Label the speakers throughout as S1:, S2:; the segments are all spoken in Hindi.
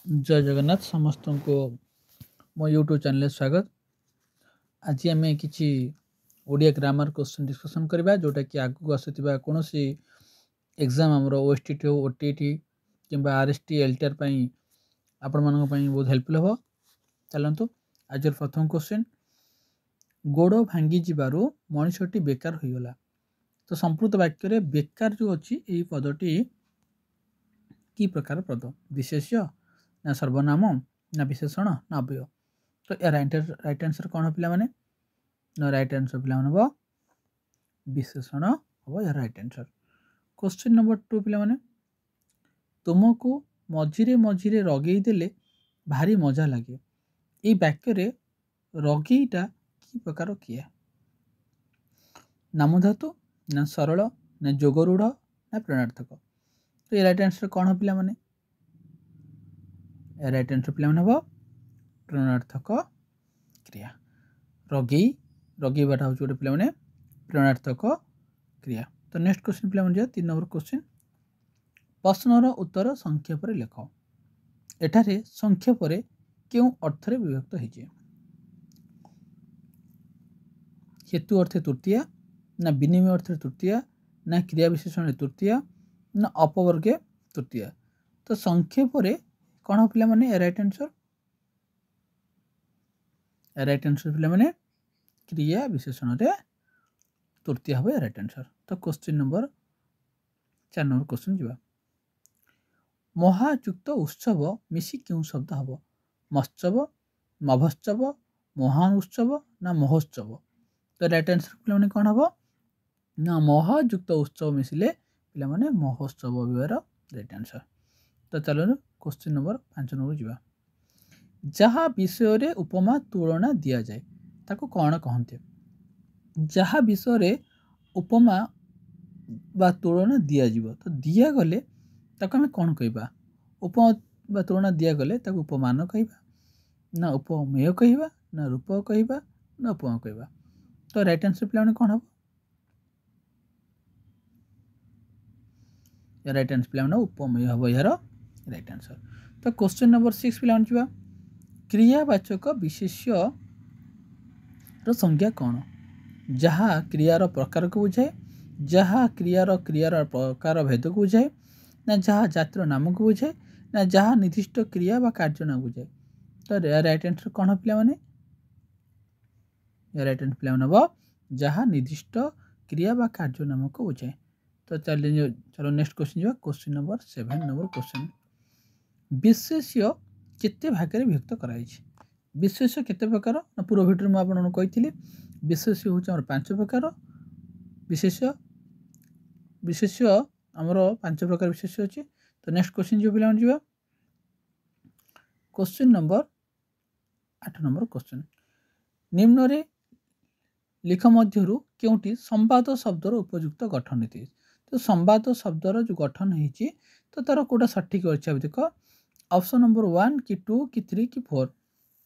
S1: जय जगन्नाथ समस्त को मो यूट्यूब चैनल स्वागत। आज आम कि ओडिया ग्रामर क्वेश्चन डिस्कसन करबा जोटा कि आगु आसुवा कौन सी एग्जाम आमर ओएसटीटी हो ओटीटी कि आरएसटी एलटीआर आपण मान बहुत हेल्पफुल हम। चलतु आज प्रथम क्वेश्चन, गोड़ भांगी जीवारु मनीषटी बेकार हो गला। तो संपूर्ण वाक्य बेकार जो अच्छी यही पदटी कि प्रकार पद, विशेष्य ना सर्वनाम ना विशेषण ना अव्यय। तो या राइट आंसर कौन पे ना राइट आंसर पे विशेषण हम यार राइट आंसर। क्वेश्चन नंबर 2 पे तुमको मझिरे मझिरे रगई देले भारी मजा लगे। ये वाक्य रगईटा कि प्रकार किए? नामधातु ना सरल ना जोगरूढ़ ना प्रेरणार्थक। तो ये राइट आंसर कौन पे राइट आंसर पे हम प्रेरणार्थक क्रिया। रगई रगईबाटा हूँ गोटे पे प्रेरणार्थक क्रिया। तो नेक्स्ट क्वेश्चन पे जा 3 नंबर क्वेश्चन, प्रश्नर उत्तर संक्षेप लेख। एठारे संक्षेप क्यों अर्थ विभक्त हो? हेतु अर्थ तृतीया ना विनिमय अर्थ तृतीया ना क्रिया विशेषण तृतीया ना अपवर्गे तृतीया। तो संक्षेप कौन पे राइट आंसर पे क्रिया विशेषण तृतीय हम राइट आंसर। तो क्वेश्चन नंबर 4 नंबर क्वेश्चन जा, महायुक्त उत्सव मिसी क्यों शब्द हम? महोत्सव महोत्सव महान उत्सव ना महोत्सव। तो राइट आंसर पे कौन हम ना महायुक्त उत्सव मिसिले पे महोत्सव राइट आंसर। तो चलो क्वेश्चन नंबर 5 नंबर जा, जहाँ विषय उपमा तुलना दि जाए ताको कौन कहते? जहाँ विषय उपमा बा तुलना दिज्व तो दिगले आम कौन कह? उपमा बा तुलना दिगले उपमान कह ना उपमेय कह ना रूप कह ना उपमा कह। तो राइट आंसर पे कौन हम? राइट आंसर पे उपमेय हम यार राइट आंसर। तो क्वेश्चन नंबर 6 पे जा, क्रियावाचक विशेष्य संज्ञा कौन? जहाँ क्रियार प्रकार को बुझाए, जहाँ क्रियार प्रकार भेद को बुझाए ना जहाँ जातिर नाम को बुझाए ना जहाँ निर्दिष्ट क्रिया बा कार्य नाम बुझाए। तो राइट आंसर कौन पे राइट आंसर पे जहाँ निर्दिष्ट क्रिया बा कार्य नाम को बुझाए। तो चलो नेक्स्ट क्वेश्चन जा, क्वेश्चन नंबर 7 नंबर क्वेश्चन, विशेष्य केते भाग में विभक्त कराई? विशेष्य केते प्रकार ना पूर्व भिडियो में आपन कही विशेष्य हूँ 5 प्रकार। विशेष्य आमर 5 प्रकार विशेष्य अच्छे। तो नेक्स्ट क्वेश्चन जो पे जा, क्वेश्चन नंबर 8 नंबर क्वेश्चन, निम्न रे लिख मध्यरु क्योंटी संवाद शब्दर उपयुक्त गठन नीति? तो संवाद शब्दर जो गठन होती तो तार कोटा सठिक अच्छे देख, ऑप्शन नंबर 1 कि 2 कि 3 कि 4।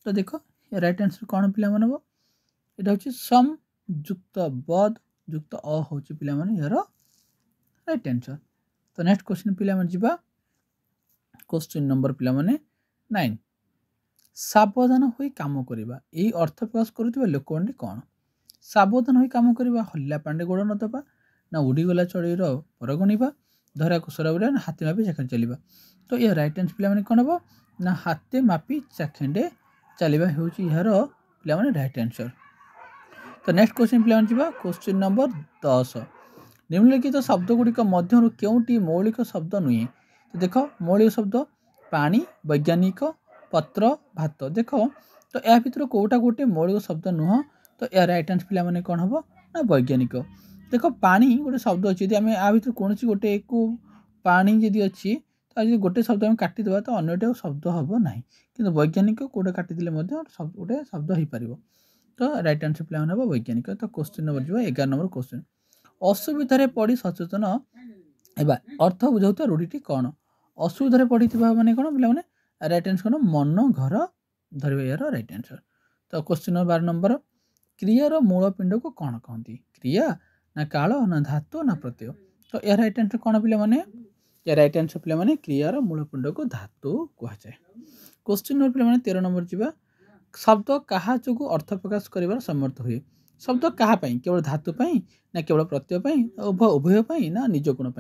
S1: तो देख राइट आंसर कौन पे हम? यहाँ हूँ सम युक्त बद युक्त अ हूँ पे यार राइट आंसर। तो नेक्स्ट क्वेश्चन पे जा, क्वेश्चन नंबर पे 9, सावधान हो काम करवा यही अर्थ प्रकाश करुवा लोकवाणी कौन? सावधान हो काम करवा हल्ला पांडे गोड़ न दबा ना उड़ीगला चढ़ईर पर गणवा धरा कुसरा उड़ा ना हाथी मापी चाखेंडे चलवा। तो यह राइट आंसर पे कौन हम ना हाथे मापी चाखेंडे चलवा हूँ यार पे राइट आंसर। तो नेक्स्ट क्वेश्चन पे जा, क्वेश्चन नंबर 10, निम्नलिखित शब्द गुड़िक मध्य क्योंटी मौलिक शब्द नुहे? तो देख मौलिक शब्द पानी वैज्ञानिक पत्र भात। देख तो या भर कौटा गोटे मौलिक शब्द नुह। तो या राइट आंसर पे कौन हम ना वैज्ञानिक। देख पानी गोटे शब्द अच्छी आम या भर कौन गोटे को पानी जदि अच्छी तो गोटे शब्द आम काटिदेवा तो अन्य शब्द हम ना कि वैज्ञानिक कौटा काटिदे गोटे शब्द हो पार। तो राइट आंसर पे हम वैज्ञानिक। तो क्वेश्चन नंबर जो 11 नंबर क्वेश्चन, असुविधा पड़ी सचेतन एवं अर्थ बुझाता रूढ़ी कौन? असुविधा पड़ी मैंने कौन पे राइट आंसर कौन? मन घर धरवा यार राइट आंसर। तो क्वेश्चन नंबर 12 नंबर, क्रियार मूल पिंड को कौन कहती? क्रिया ना काल ना धातु ना प्रत्यय। तो यार राइट आंसर कौन पे या रईट आंसर पे क्रियार मूलपिंड को धातु कहुए। क्वेश्चन नंबर पे 13 नंबर जावा शब्द क्या जो अर्थ प्रकाश कर समर्थ हुए। शब्द क्या केवल धातु ना केवल प्रत्यय उभय ना निज गुण।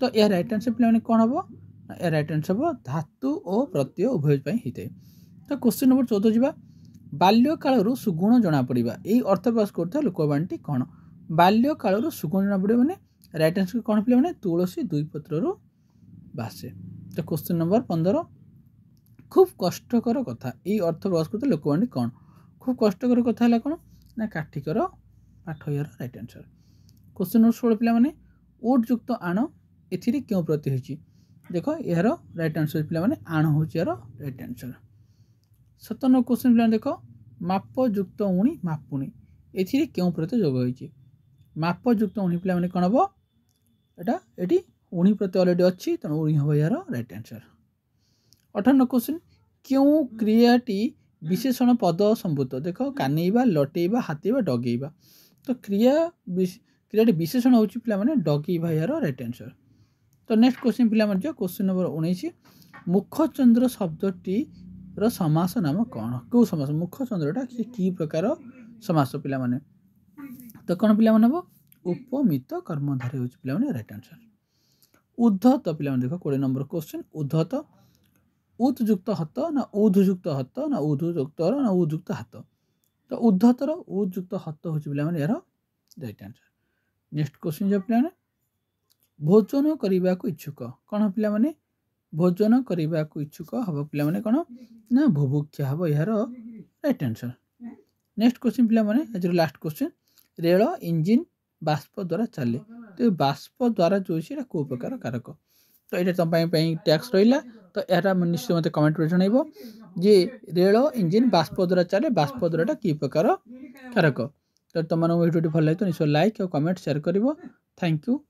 S1: तो यह रईट आंसर पे कौन हम रईट आंसर हम धातु और प्रत्यय उभय होता है। तो क्वेश्चन नंबर 14 जावा बाल्य काल सुगुण जना पड़ा यही अर्थ प्रकाश कर लोकवाणी कौन। बाल्य काल सुगुण जना पड़ा मैंने रईट आंसर कौन पे तुलसी दुई पत्र बासे। तो क्वेश्चन नंबर 15 खूब कष्टकर कथा यही अर्थ प्रकाश करते लोकवाणी कौन। खूब कष्टकर कथा है कौन ना काठिकर पाठ यार रईट आंसर। क्वेश्चन नंबर 16 पे ओट युक्त आण ए क्यों प्रति होती देख यार रईट आंसर पे आण हूँ यार रईट आंसर। 57 क्वेश्चन पे देख माप युक्त उणी मापुणी ए क्यों प्रति जोग होती। माप युक्त उणी पे कौन हम एटा ये उणी प्रति अलरेडी अच्छी तेणु उणी हम यार रईट आंसर। 58 क्वेश्चन क्यों क्रियाटी विशेषण पद संभूत देख कानेबा लटेबा हाथेबा डगेबा। तो क्रियाटी विशेषण हूँ पे डगेबा यार रईट आंसर। तो नेक्स्ट क्वेश्चन पे क्वेश्चन नंबर 19 मुखचंद्र शब्दटी समास नाम कौन क्यों समास मुखचंद्रटा कि प्रकार समास पे। तो कौन पे हम उपमित कर्मधारी हूँ पे रईट आंसर। उद्धत पे देख 20 नंबर क्वेश्चन उद्धत उदयुक्त हत ना उधयुक्त हत ना उधयुक्त ना उदयुक्त हाथ। तो उद्धतर उदयुक्त हत हूँ पे यार रईट आंसर। नेक्स्ट क्वेश्चन जो पे भोजन करने को इच्छुक कौन पे भोजन करने को इच्छुक हम पे कौन ना बुभुक्षा हम यार रईट आंसर। नेक्स्ट क्वेश्चन पे लास्ट क्वेश्चन रेल इंजिन बाष्प द्वारा चले। तो बाष्प द्वारा जो कौ प्रकार कारक। तो ये तुम टैक्स रहा तो यार निश्चय मत कमेंट में जनइब जे रेल इंजिन बाष्प द्वारा चले बाष्प द्वारा कि प्रकार कारक। तो तुम भिडियो भल लगे तो निश्चय लाइक और कमेंट शेयर कर। Thank you.